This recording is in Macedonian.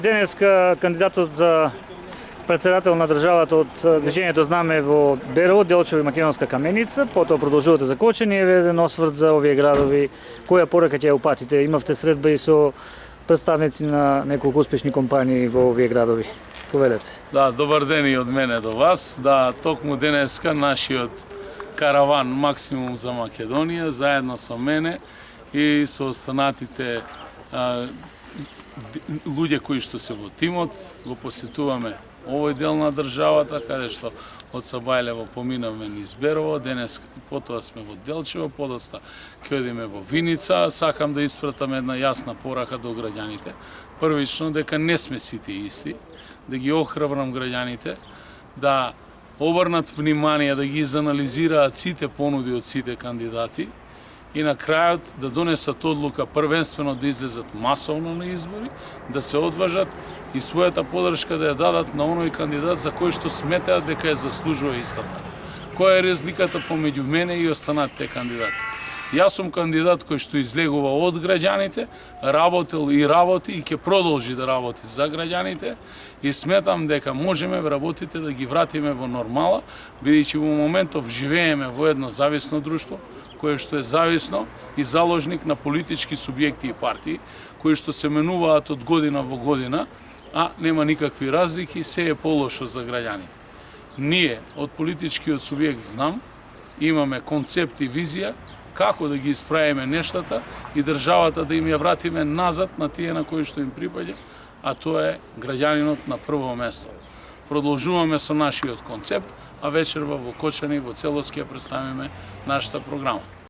Денеска кандидатот за председател на државата од движењето Знаме во Берово, Делчево и Македонска Каменица, потоа продолжувате за Кочани, еве еден осврт за овие градови. Која порака ќе ја упатите? Имавте средба и со представници на неколку успешни компании во овие градови. Повелете. Да, добар ден и од мене до вас. Да, токму денеска нашиот караван Максимум за Македонија, заедно со мене и со останатите луѓе кои што се во тимот, го посетуваме овој дел на државата, каде што од Сабајлево поминавме низ Берово, денес потоа сме во Делчево, подоста ќе одиме во Виница. Сакам да испратам една јасна порака до граѓаните. Првично, дека не сме сите исти, да ги охрабрам граѓаните, да обрнат внимание, да ги изанализираат сите понуди од сите кандидати и на крајот да донесат одлука првенствено да излезат масовно на избори, да се одважат и својата подршка да ја дадат на оној кандидат за кој што сметаат дека ја заслужува истата. Која е разликата помеѓу мене и останатите кандидати? Јас сум кандидат кој што излегува од граѓаните, работел и работи и ќе продолжи да работи за граѓаните и сметам дека можеме работите да ги вратиме во нормала, бидејќи во моментов живееме во едно зависно друштво, кое што е зависно и заложник на политички субјекти и партии, кои што се менуваат од година во година, а нема никакви разлики, се е полошо за граѓаните. Ние, од политичкиот субјект Знам, имаме концепт и визија како да ги исправиме нештата и државата да им ја вратиме назад на тие на кои што им припаѓа, а тоа е граѓанинот на прво место. Продолжуваме со нашиот концепт, а вечерва во Кочани во целост ќе представиме нашата програма.